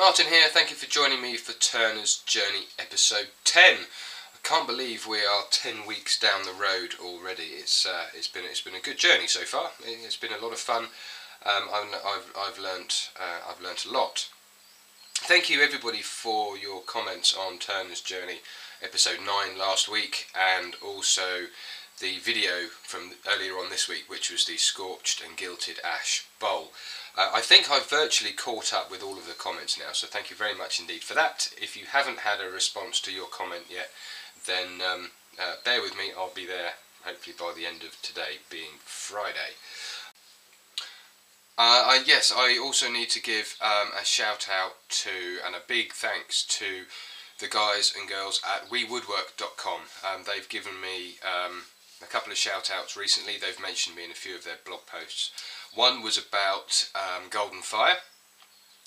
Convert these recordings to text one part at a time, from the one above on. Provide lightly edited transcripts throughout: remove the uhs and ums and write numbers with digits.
Martin here, thank you for joining me for Turner's Journey episode 10. I can't believe we are 10 weeks down the road already. It's been a good journey so far. It's been a lot of fun. I've learnt a lot. Thank you everybody for your comments on Turner's Journey episode 9 last week, and also the video from earlier on this week, which was the Scorched and Gilted Ash Bowl. I think I've virtually caught up with all of the comments now, so thank you very much indeed for that. If you haven't had a response to your comment yet, then bear with me. I'll be there hopefully by the end of today, being Friday. Yes, I also need to give a shout out to, and a big thanks to, the guys and girls at WeWoodwork.com. They've given me a couple of shout outs recently. They've mentioned me in a few of their blog posts. One was about Golden Fire,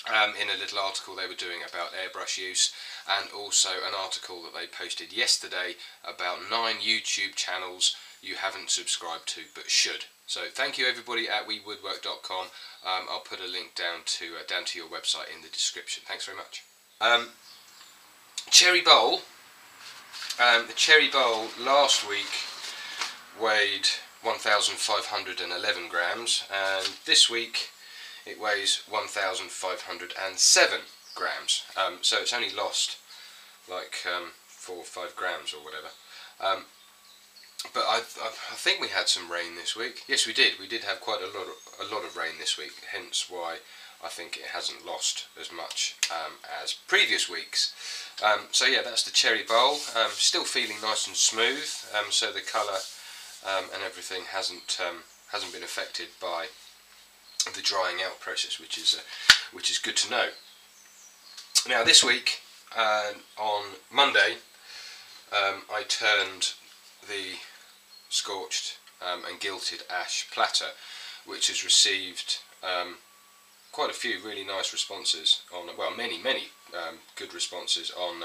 in a little article they were doing about airbrush use, and also an article that they posted yesterday about 9 YouTube channels you haven't subscribed to but should. So thank you everybody at WeWoodwork.com. I'll put a link down to your website in the description. Thanks very much. Cherry Bowl. The Cherry Bowl last week weighed 1,511 grams, and this week it weighs 1,507 grams. So it's only lost like 4 or 5 grams or whatever. But I think we had some rain this week. Yes, we did. We did have quite a lot of rain this week, hence why I think it hasn't lost as much as previous weeks. So yeah, that's the Cherry Bowl. Still feeling nice and smooth. So the colour and everything hasn't been affected by the drying out process, which is good to know. Now this week, on Monday, I turned the Scorched and Gilted Ash Platter, which has received quite a few really nice responses on, well, many good responses on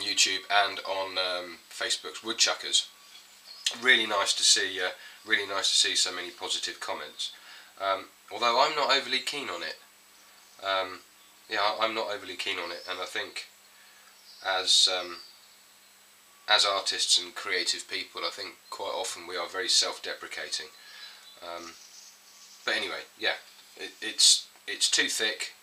YouTube and on Facebook's Woodchuckers. Really nice to see so many positive comments. Although I'm not overly keen on it. Yeah, I'm not overly keen on it, and I think as artists and creative people, I think quite often we are very self-deprecating. But anyway, yeah, it's too thick.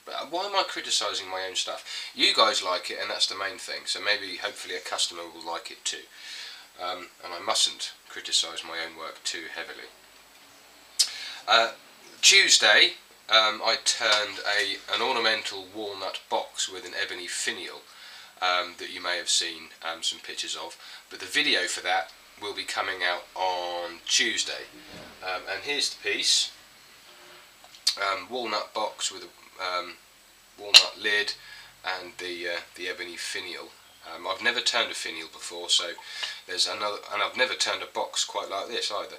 But why am I criticising my own stuff? You guys like it, and that's the main thing. So maybe, hopefully, a customer will like it too. And I mustn't criticise my own work too heavily. Tuesday, I turned an ornamental walnut box with an ebony finial that you may have seen some pictures of, but the video for that will be coming out on Tuesday. And here's the piece. Walnut box with a walnut lid and the ebony finial. I've never turned a finial before, so there's another, and I've never turned a box quite like this either.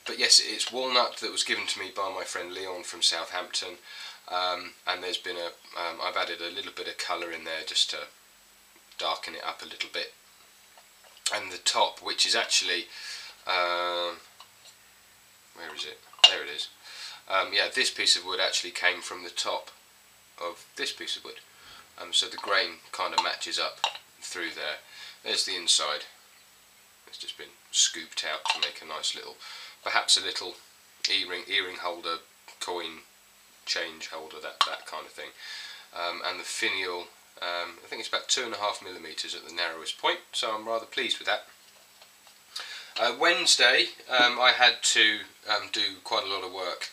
But yes, it's walnut that was given to me by my friend Leon from Southampton, and there's been I've added a little bit of colour in there just to darken it up a little bit. And the top, which is actually, where is it? There it is. Yeah, this piece of wood actually came from the top of this piece of wood. So the grain kind of matches up through there. There's the inside. It's just been scooped out to make a nice little, perhaps a little earring holder, coin change holder, that kind of thing. And the finial, I think it's about 2.5mm at the narrowest point, so I'm rather pleased with that. Wednesday, I had to do quite a lot of work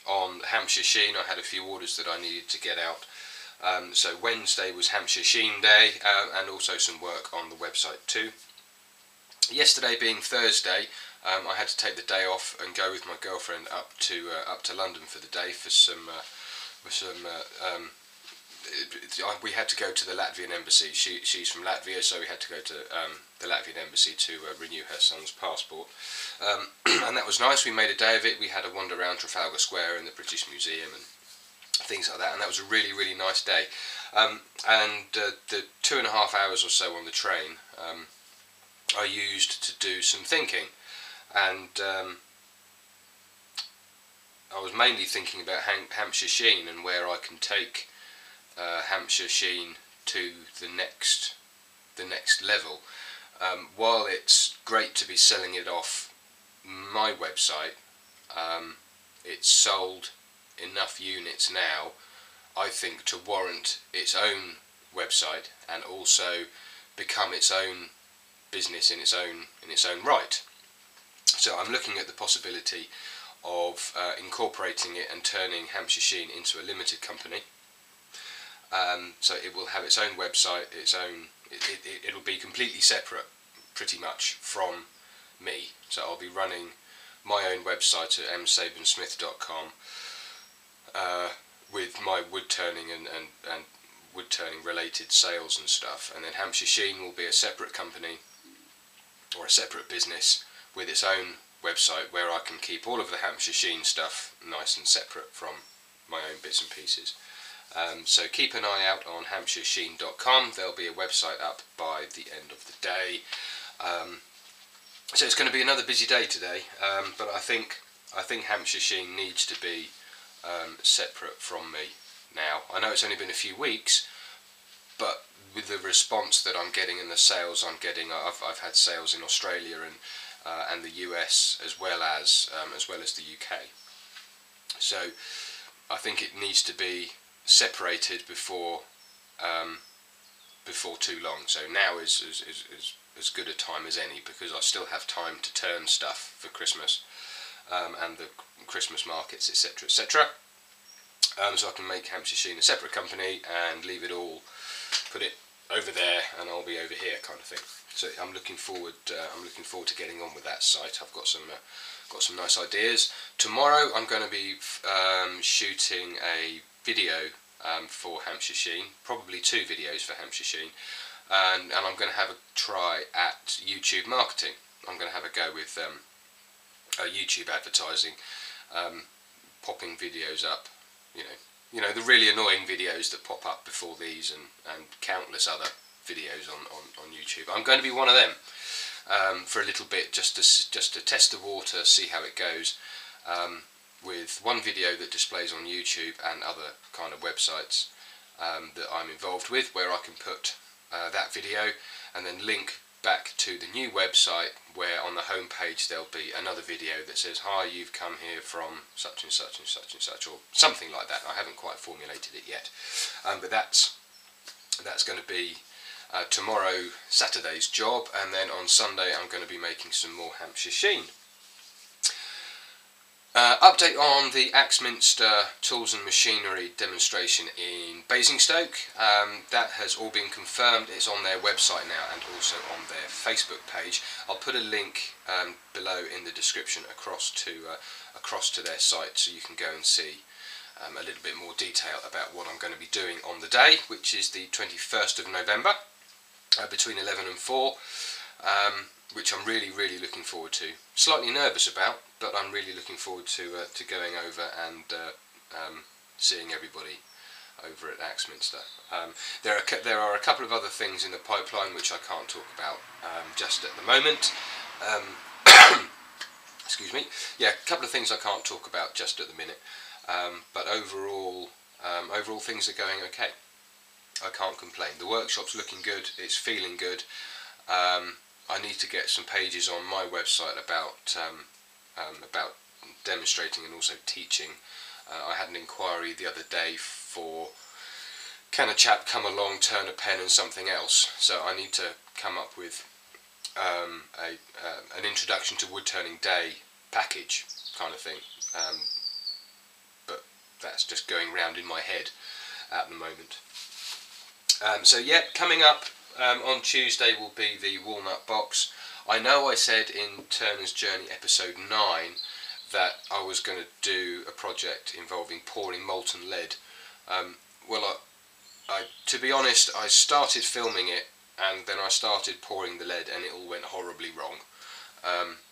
on Hampshire Sheen. I had a few orders that I needed to get out. So Wednesday was Hampshire Sheen Day, and also some work on the website too. Yesterday being Thursday, I had to take the day off and go with my girlfriend up to London for the day for some we had to go to the Latvian embassy. She's from Latvia, so we had to go to the Latvian embassy to renew her son's passport, and that was nice. We made a day of it. We had a wander around Trafalgar Square and the British Museum and things like that, and that was a really, really nice day. And the 2.5 hours or so on the train I used to do some thinking, and I was mainly thinking about Hampshire Sheen and where I can take Hampshire Sheen to the next level. While it's great to be selling it off my website, it's sold enough units now, I think, to warrant its own website and also become its own business in its own right. So I'm looking at the possibility of incorporating it and turning Hampshire Sheen into a limited company. So it will have its own website, it'll be completely separate pretty much from me. So I'll be running my own website at msabensmith.com with my woodturning and woodturning related sales and stuff, and then Hampshire Sheen will be a separate company or a separate business with its own website where I can keep all of the Hampshire Sheen stuff nice and separate from my own bits and pieces. So keep an eye out on hampshiresheen.com. There'll be a website up by the end of the day. So it's going to be another busy day today, but I think Hampshire Sheen needs to be separate from me now. I know it's only been a few weeks, but with the response that I'm getting and the sales I'm getting, I've had sales in Australia and the US as well as the UK. So I think it needs to be separated before too long. So now is as good a time as any, because I still have time to turn stuff for Christmas and the Christmas markets, etc., etc. So I can make Hampshire Sheen a separate company and leave it all, put it over there, and I'll be over here, kind of thing. So I'm looking forward to getting on with that site. I've got some nice ideas. Tomorrow I'm going to be shooting a video for Hampshire Sheen, probably 2 videos for Hampshire Sheen, and I'm going to have a try at YouTube marketing. I'm going to have a go with YouTube advertising, popping videos up, you know the really annoying videos that pop up before these, and countless other videos on YouTube. I'm going to be one of them for a little bit, just to test the water, see how it goes, with one video that displays on YouTube and other kind of websites that I'm involved with, where I can put that video and then link back to the new website, where on the home page there'll be another video that says, "Hi, you've come here from such and such and such and such," or something like that. I haven't quite formulated it yet, but that's going to be tomorrow, Saturday's job, and then on Sunday I'm going to be making some more Hampshire Sheen. Update on the Axminster tools and machinery demonstration in Basingstoke. That has all been confirmed. It's on their website now and also on their Facebook page. I'll put a link below in the description across to their site, so you can go and see a little bit more detail about what I'm going to be doing on the day, which is the 21st of November, between 11 and 4. Which I'm really looking forward to. Slightly nervous about, but I'm really looking forward to going over and seeing everybody over at Axminster. There are a couple of other things in the pipeline which I can't talk about just at the moment. Excuse me. Yeah, a couple of things I can't talk about just at the minute. But overall things are going okay. I can't complain. The workshop's looking good. It's feeling good. I need to get some pages on my website about demonstrating and also teaching. I had an inquiry the other day for, can a chap come along, turn a pen and something else? So I need to come up with an introduction to woodturning day package kind of thing. But that's just going round in my head at the moment. So yeah, coming up on Tuesday will be the Walnut Box. I know I said in Turner's Journey episode 9 that I was going to do a project involving pouring molten lead. Well, to be honest, I started filming it and then I started pouring the lead and it all went horribly wrong.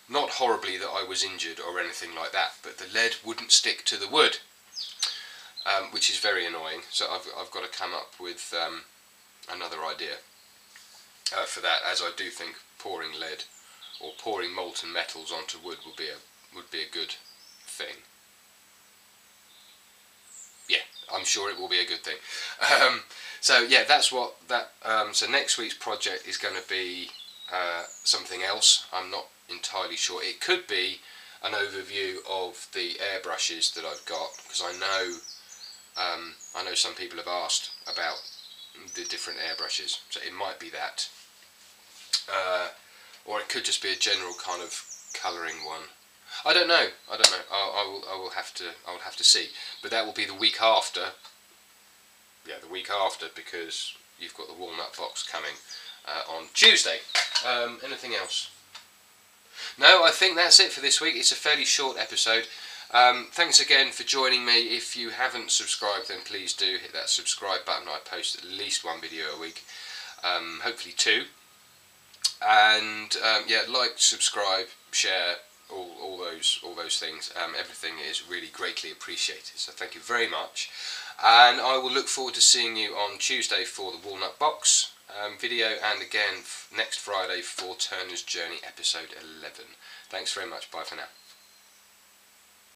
Not horribly that I was injured or anything like that, but the lead wouldn't stick to the wood, which is very annoying. So I've got to come up with another idea for that, as I do think pouring lead or pouring molten metals onto wood would be a good thing. I'm sure it will be a good thing. So yeah, that's what that. So next week's project is going to be something else. I'm not entirely sure. It could be an overview of the airbrushes that I've got, because I know some people have asked about the different airbrushes, so it might be that, or it could just be a general kind of colouring one. I don't know. I will have to see. But that will be the week after. Yeah, the week after, because you've got the Walnut Box coming on Tuesday. Anything else? No, I think that's it for this week. It's a fairly short episode. Thanks again for joining me. If you haven't subscribed, then please do hit that subscribe button. I post at least one video a week, hopefully two. And yeah, like, subscribe, share, all those things. Everything is really greatly appreciated. So thank you very much. And I will look forward to seeing you on Tuesday for the Walnut Box video, and again next Friday for Turner's Journey episode 11. Thanks very much. Bye for now.